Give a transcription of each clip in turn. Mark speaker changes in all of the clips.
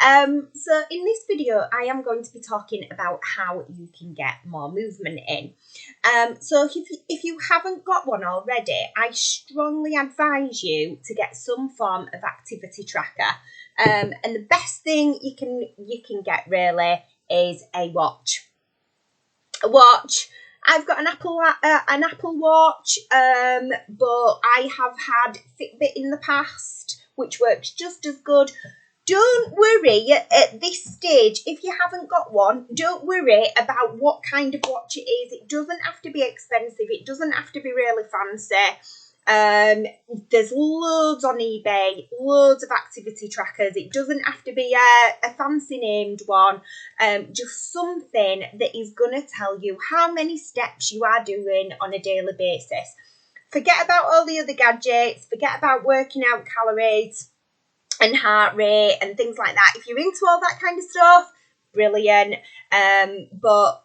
Speaker 1: So in this video, I am going to be talking about how you can get more movement in. So if you haven't got one already, I strongly advise you to get some form of activity tracker. And the best thing you can get really is a watch. A watch. I've got an Apple Watch, but I have had Fitbit in the past, which works just as good. Don't worry at this stage, if you haven't got one, don't worry about what kind of watch it is. It doesn't have to be expensive. It doesn't have to be really fancy. There's loads on eBay, loads of activity trackers. It doesn't have to be a fancy named one, just something that is going to tell you how many steps you are doing on a daily basis. Forget about all the other gadgets, forget about working out calories and heart rate and things like that. If you're into all that kind of stuff, brilliant. But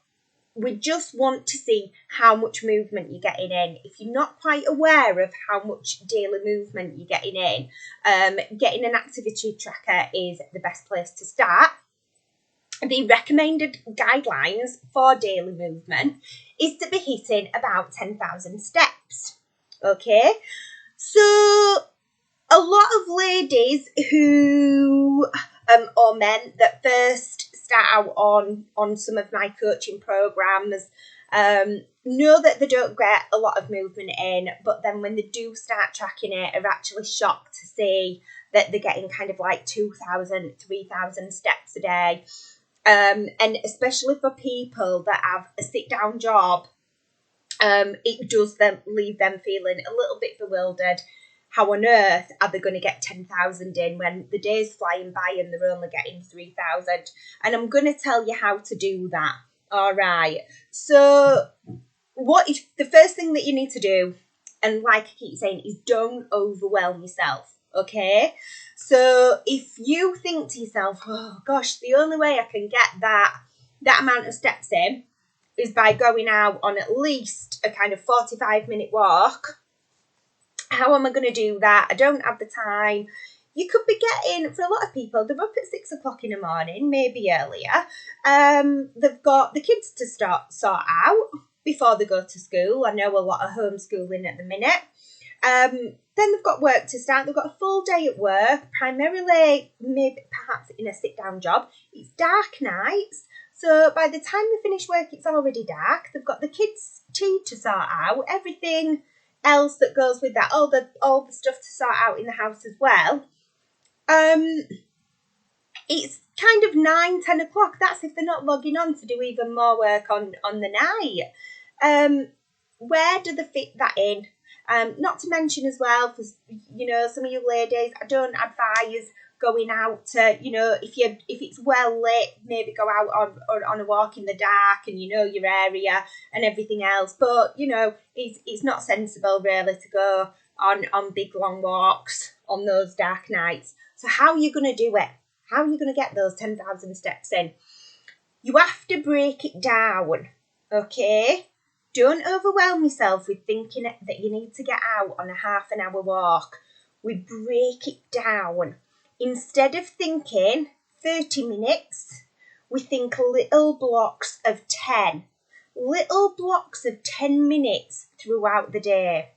Speaker 1: we just want to see how much movement you're getting in. If you're not quite aware of how much daily movement you're getting in, getting an activity tracker is the best place to start. The recommended guidelines for daily movement is to be hitting about 10,000 steps. Okay, so a lot of ladies who or men that first start out on some of my coaching programs know that they don't get a lot of movement in, but then when they do start tracking it, are actually shocked to see that they're getting kind of like 2,000, 3,000 steps a day. And especially for people that have a sit-down job, it does leave them feeling a little bit bewildered. How on earth are they going to get 10,000 in when the day's flying by and they're only getting 3,000? And I'm going to tell you how to do that. All right. So what is the first thing that you need to do? And like I keep saying, is don't overwhelm yourself. Okay. So if you think to yourself, oh gosh, the only way I can get that amount of steps in is by going out on at least a kind of 45-minute walk. How am I going to do that? I don't have the time. You could be getting, for a lot of people, they're up at 6 o'clock in the morning, maybe earlier. They've got the kids to sort out before they go to school. I know a lot of homeschooling at the minute. Then they've got work to start. They've got a full day at work, primarily, maybe perhaps in a sit-down job. It's dark nights. So by the time they finish work, it's already dark. They've got the kids' tea to sort out, everything else that goes with that, all the stuff to sort out in the house as well. It's kind of 9-10 o'clock. That's if they're not logging on to do even more work on the night. Where do they fit that in? Not to mention as well, because some of you ladies, I don't advise going out to, if it's well lit, maybe go out on a walk in the dark and your area and everything else. But it's not sensible really to go on big long walks on those dark nights. So how are you going to do it? How are you going to get those 10,000 steps in? You have to break it down, okay? Don't overwhelm yourself with thinking that you need to get out on a half an hour walk. We break it down. Instead of thinking 30 minutes, we think little blocks of 10. Little blocks of 10 minutes throughout the day.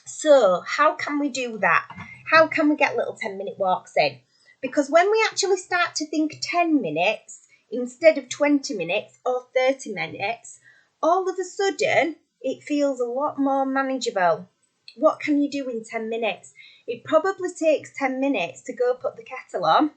Speaker 1: So how can we do that? How can we get little 10-minute walks in? Because when we actually start to think 10 minutes instead of 20 minutes or 30 minutes, all of a sudden it feels a lot more manageable. What can you do in 10 minutes? It probably takes 10 minutes to go put the kettle on.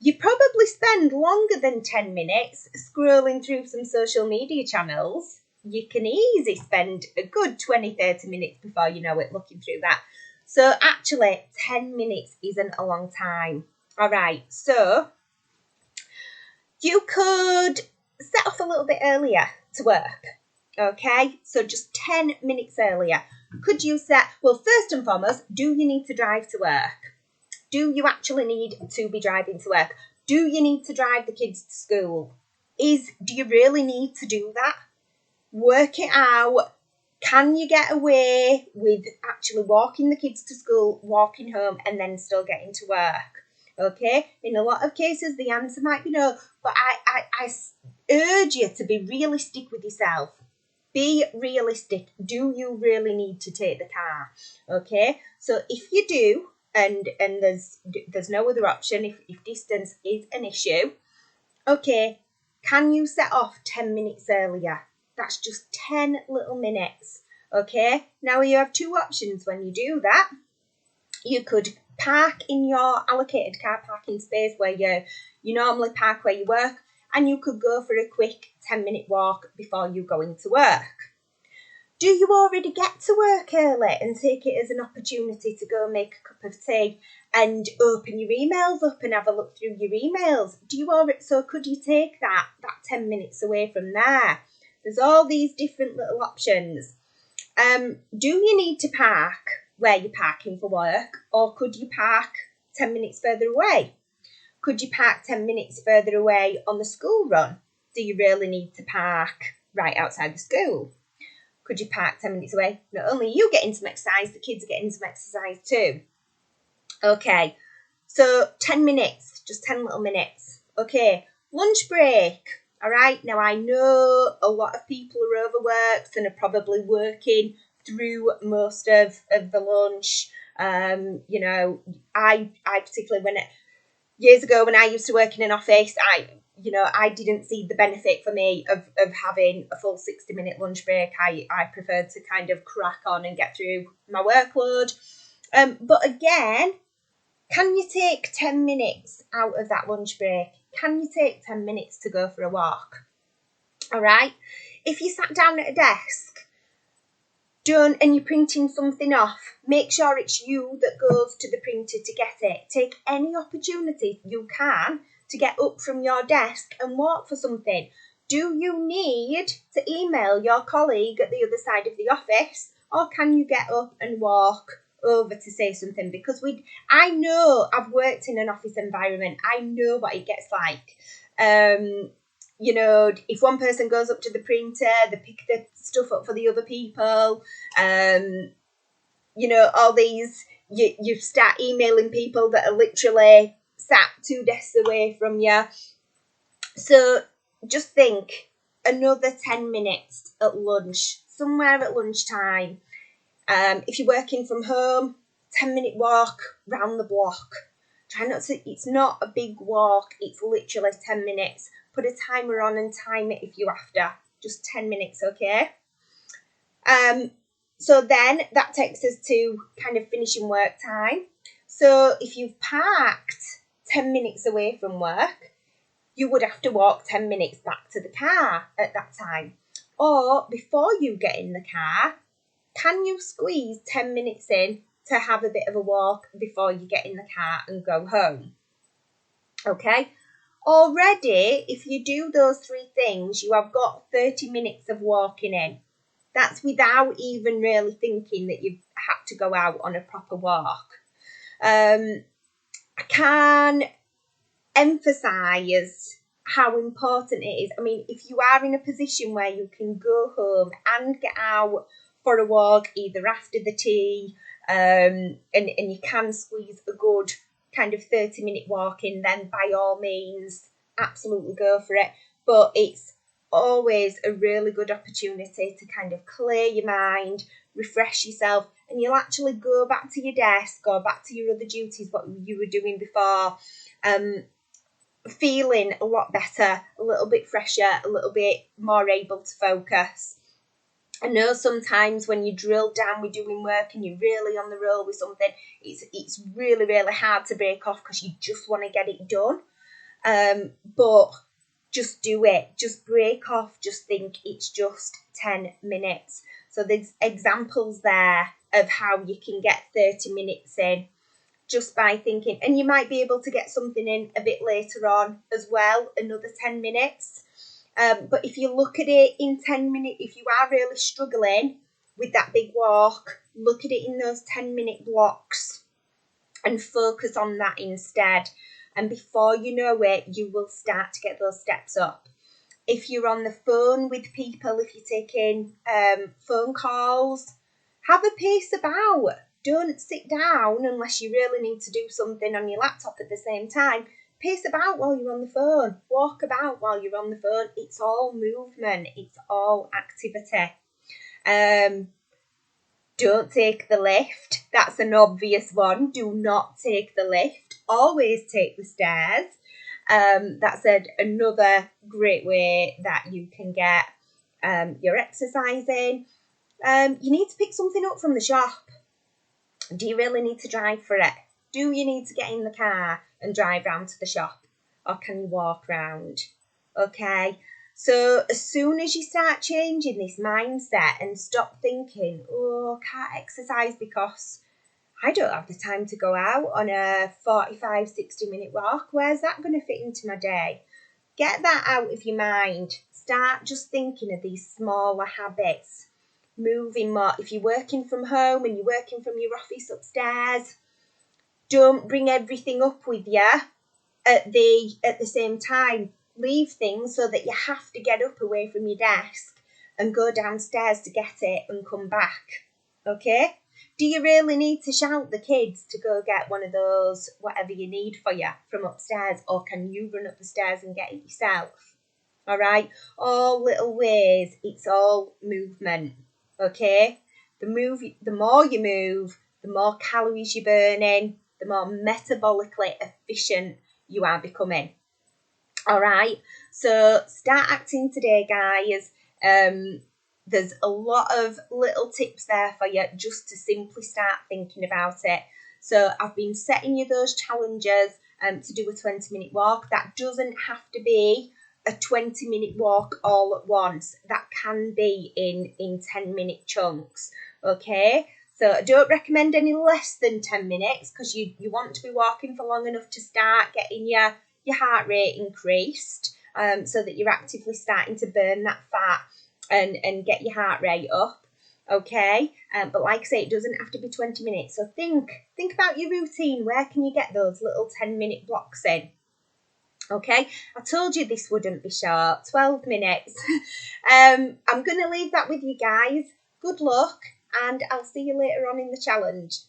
Speaker 1: You probably spend longer than 10 minutes scrolling through some social media channels. You can easily spend a good 20-30 minutes before you know it looking through that. So actually 10 minutes isn't a long time. All right, so you could set off a little bit earlier to work. Okay, so just 10 minutes earlier. Could you set, well, first and foremost, do you need to drive to work? Do you actually need to be driving to work? Do you need to drive the kids to school? Do you really need to do that? Work it out. Can you get away with actually walking the kids to school, walking home, and then still getting to work? Okay, in a lot of cases, the answer might be no, but I urge you to be realistic with yourself. Be realistic. Do you really need to take the car? Okay, so if you do, and there's no other option, if distance is an issue, okay, can you set off 10 minutes earlier? That's just 10 little minutes. Okay, now you have two options when you do that. You could park in your allocated car parking space where you normally park where you work, and you could go for a quick 10-minute walk before you go into work. Do you already get to work early and take it as an opportunity to go make a cup of tea and open your emails up and have a look through your emails? So could you take that 10 minutes away from there? There's all these different little options. Do you need to park where you're parking for work, or could you park 10 minutes further away? Could you park 10 minutes further away on the school run? Do you really need to park right outside the school? Could you park 10 minutes away? Not only you getting some exercise, the kids are getting some exercise too. Okay, so 10 minutes, just 10 little minutes. Okay, lunch break. All right, now I know a lot of people are overworked and are probably working through most of the lunch. I particularly years ago when I used to work in an office, I didn't see the benefit for me of having a full 60-minute lunch break. I preferred to kind of crack on and get through my workload. But again, can you take 10 minutes out of that lunch break? Can you take 10 minutes to go for a walk? All right. If you sat down at a desk, and you're printing something off, make sure it's you that goes to the printer to get it. Take any opportunity you can to get up from your desk and walk for something. Do you need to email your colleague at the other side of the office, or can you get up and walk over to say something? Because I know, I've worked in an office environment. I know what it gets like. If one person goes up to the printer, they pick the stuff up for the other people. All these, you start emailing people that are literally sat 2 desks away from you. So just think, another 10 minutes at lunch, somewhere at lunchtime. If you're working from home, 10-minute walk round the block. It's not a big walk, it's literally 10 minutes. Put a timer on and time it if you have to. Just 10 minutes, okay? So then that takes us to kind of finishing work time. So if you've parked 10 minutes away from work, you would have to walk 10 minutes back to the car at that time. Or before you get in the car, can you squeeze 10 minutes in to have a bit of a walk before you get in the car and go home? Okay? Already, if you do those 3 things, you have got 30 minutes of walking in. That's without even really thinking that you've had to go out on a proper walk. I can emphasise how important it is. I mean, if you are in a position where you can go home and get out for a walk, either after the tea, and you can squeeze a good kind of 30-minute walk in, then by all means, absolutely go for it. But it's always a really good opportunity to kind of clear your mind, refresh yourself, and you'll actually go back to your desk, go back to your other duties, what you were doing before, feeling a lot better, a little bit fresher, a little bit more able to focus. I know sometimes when you drill down with doing work and you're really on the roll with something, it's really, really hard to break off because you just want to get it done. But just do it. Just break off. Just think it's just 10 minutes. So there's examples there of how you can get 30 minutes in just by thinking. And you might be able to get something in a bit later on as well, another 10 minutes. But if you look at it in 10 minutes, if you are really struggling with that big walk, look at it in those 10-minute blocks and focus on that instead. And before you know it, you will start to get those steps up. If you're on the phone with people, if you're taking phone calls, have a pace about. Don't sit down unless you really need to do something on your laptop at the same time. Pace about while you're on the phone. Walk about while you're on the phone. It's all movement. It's all activity. Don't take the lift. That's an obvious one. Do not take the lift. Always take the stairs. That's another great way that you can get your exercise in. You need to pick something up from the shop. Do you really need to drive for it? Do you need to get in the car and drive round to the shop? Or can you walk round? Okay, so as soon as you start changing this mindset and stop thinking, oh, I can't exercise because I don't have the time to go out on a 45, 60-minute walk. Where's that going to fit into my day? Get that out of your mind. Start just thinking of these smaller habits. Moving more. If you're working from home and you're working from your office upstairs, don't bring everything up with you at the same time. Leave things so that you have to get up away from your desk and go downstairs to get it and come back. Okay? Do you really need to shout the kids to go get one of those, whatever you need for you, from upstairs? Or can you run up the stairs and get it yourself? All right? All little ways. It's all movement. Okay? The more you move, the more calories you're burning, the more metabolically efficient you are becoming. All right? So start acting today, guys. There's a lot of little tips there for you just to simply start thinking about it. So I've been setting you those challenges to do a 20-minute walk. That doesn't have to be a 20-minute walk all at once. That can be in 10-minute chunks, okay? So I don't recommend any less than 10 minutes because you want to be walking for long enough to start getting your heart rate increased so that you're actively starting to burn that fat and get your heart rate up, okay? But like I say, it doesn't have to be 20 minutes. So think about your routine. Where can you get those little 10-minute blocks in? Okay, I told you this wouldn't be short, 12 minutes. I'm going to leave that with you guys. Good luck, and I'll see you later on in the challenge.